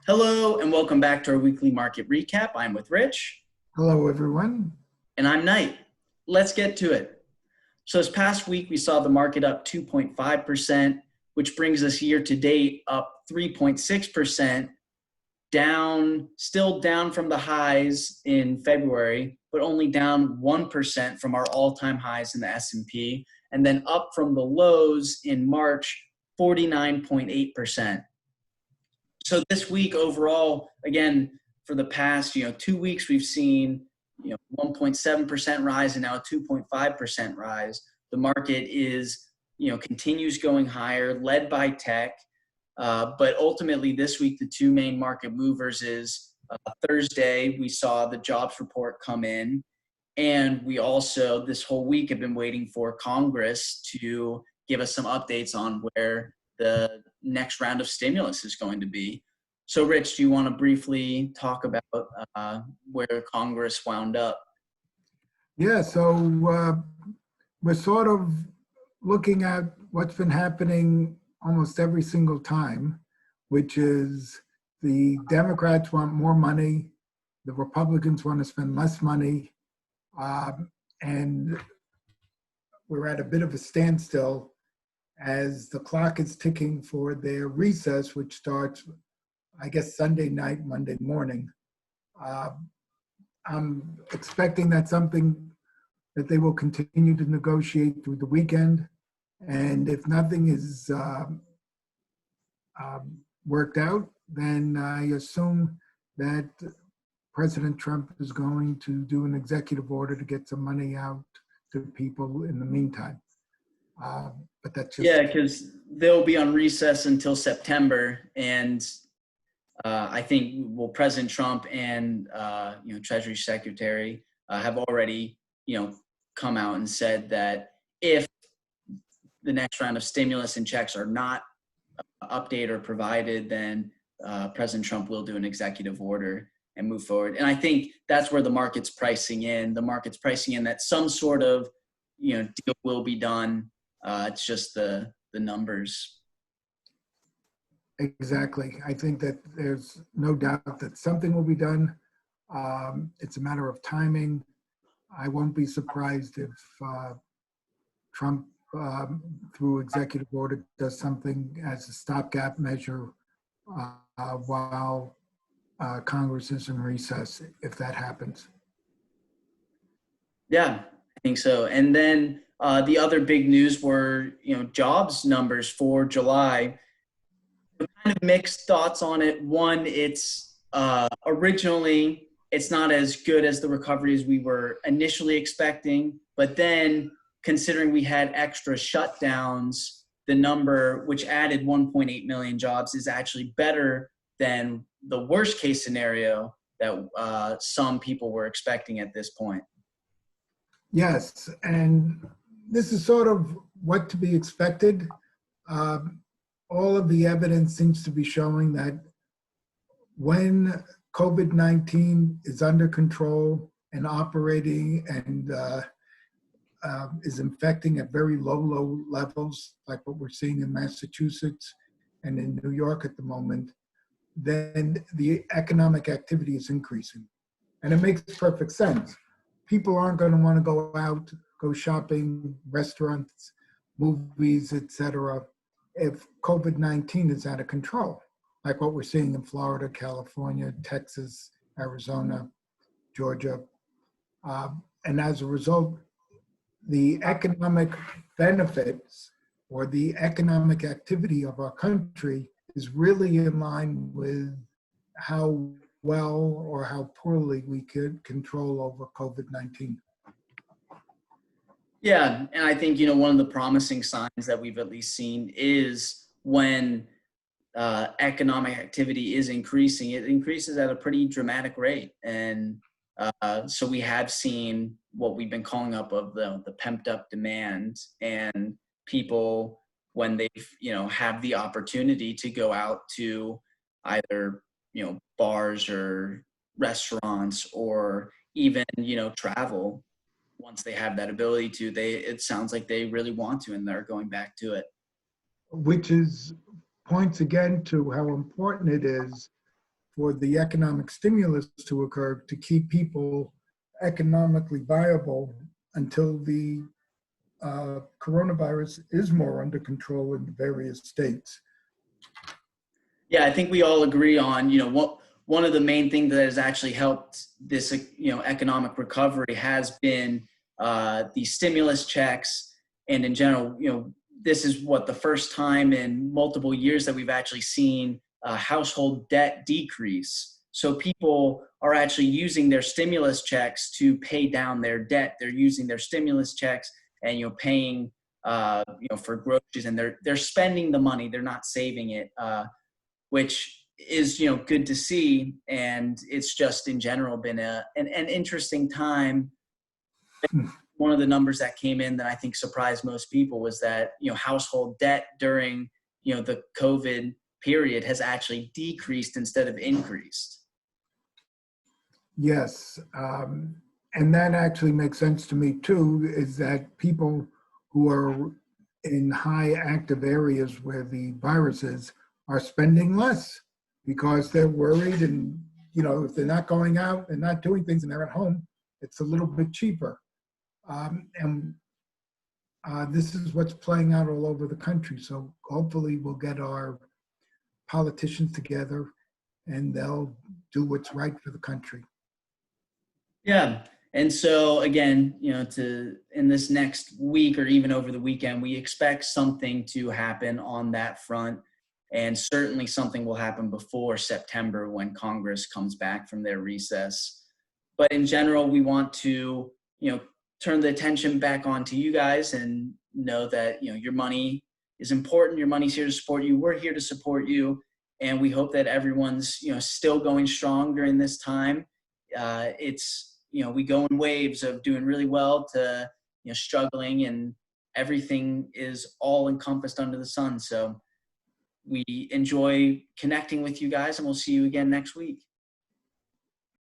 Hello and welcome back to our weekly market recap. I'm with Rich. Hello, everyone. And I'm Knight. Let's get to it. So this past week, we saw the market up 2.5%, which brings us year to date up 3.6%, still down from the highs in February, but only down 1% from our all-time highs in the S&P, and then up from the lows in March, 49.8%. So this week overall, again, for the past 2 weeks, we've seen 1.7% rise and now a 2.5% rise. The market is continues going higher, led by tech. But ultimately, this week the two main market movers is Thursday. We saw the jobs report come in, and we also this whole week have been waiting for Congress to give us some updates on where the next round of stimulus is going to be. So, Rich, do you want to briefly talk about where Congress wound up? Yeah, so we're sort of looking at what's been happening almost every single time, which is the Democrats want more money, the Republicans want to spend less money, and we're at a bit of a standstill as the clock is ticking for their recess, which starts, I guess, Sunday night, Monday morning. I'm expecting that's something that they will continue to negotiate through the weekend. And if nothing is worked out, then I assume that President Trump is going to do an executive order to get some money out to people in the meantime. But that's just... Yeah, because they'll be on recess until September, and I think President Trump and Treasury Secretary have already come out and said that if the next round of stimulus and checks are not updated or provided, then President Trump will do an executive order and move forward. And I think that's where the market's pricing in. The market's pricing in that some sort of deal will be done. It's just the numbers. Exactly. I think that there's no doubt that something will be done. It's a matter of timing. I won't be surprised if Trump, through executive order, does something as a stopgap measure while Congress is in recess, if that happens. Yeah, I think so. And then the other big news were, jobs numbers for July. Kind of mixed thoughts on it. One, it's originally it's not as good as the recovery as we were initially expecting, but then considering we had extra shutdowns, the number, which added 1.8 million jobs, is actually better than the worst case scenario that some people were expecting at this point. Yes, and this is sort of what to be expected. All of the evidence seems to be showing that when COVID-19 is under control and operating and is infecting at very low levels, like what we're seeing in Massachusetts and in New York at the moment, then the economic activity is increasing. And it makes perfect sense. People aren't going to want to go out, go shopping, restaurants, movies, etc., if COVID-19 is out of control, like what we're seeing in Florida, California, Texas, Arizona, Georgia. And as a result, the economic benefits or the economic activity of our country is really in line with how well or how poorly we could control over COVID-19. Yeah, and I think, one of the promising signs that we've at least seen is when economic activity is increasing, it increases at a pretty dramatic rate. And so we have seen what we've been calling up of the pumped up demand, and people, when they have the opportunity to go out to either bars or restaurants or even travel, once they have that ability to, it sounds like they really want to, and they're going back to it. Which points again to how important it is for the economic stimulus to occur to keep people economically viable until the coronavirus is more under control in the various states. Yeah, I think we all agree on, what one of the main things that has actually helped this, economic recovery has been the stimulus checks. And in general, this is the first time in multiple years that we've actually seen household debt decrease. So people are actually using their stimulus checks to pay down their debt. They're using their stimulus checks and, paying, for groceries, and they're spending the money. They're not saving it, which is, good to see. And it's just in general been an interesting time. One of the numbers that came in that I think surprised most people was that, household debt during, the COVID period has actually decreased instead of increased. Yes. And that actually makes sense to me too, is that people who are in high active areas where the virus is are spending less because they're worried, and if they're not going out and not doing things and they're at home, it's a little bit cheaper. And this is what's playing out all over the country. So hopefully we'll get our politicians together and they'll do what's right for the country. Yeah. And so again, in this next week or even over the weekend, we expect something to happen on that front. And certainly something will happen before September when Congress comes back from their recess. But in general, we want to, turn the attention back on to you guys and know that, your money is important. Your money's here to support you. We're here to support you. And we hope that everyone's, still going strong during this time. We go in waves of doing really well to, struggling, and everything is all encompassed under the sun. So we enjoy connecting with you guys, and we'll see you again next week.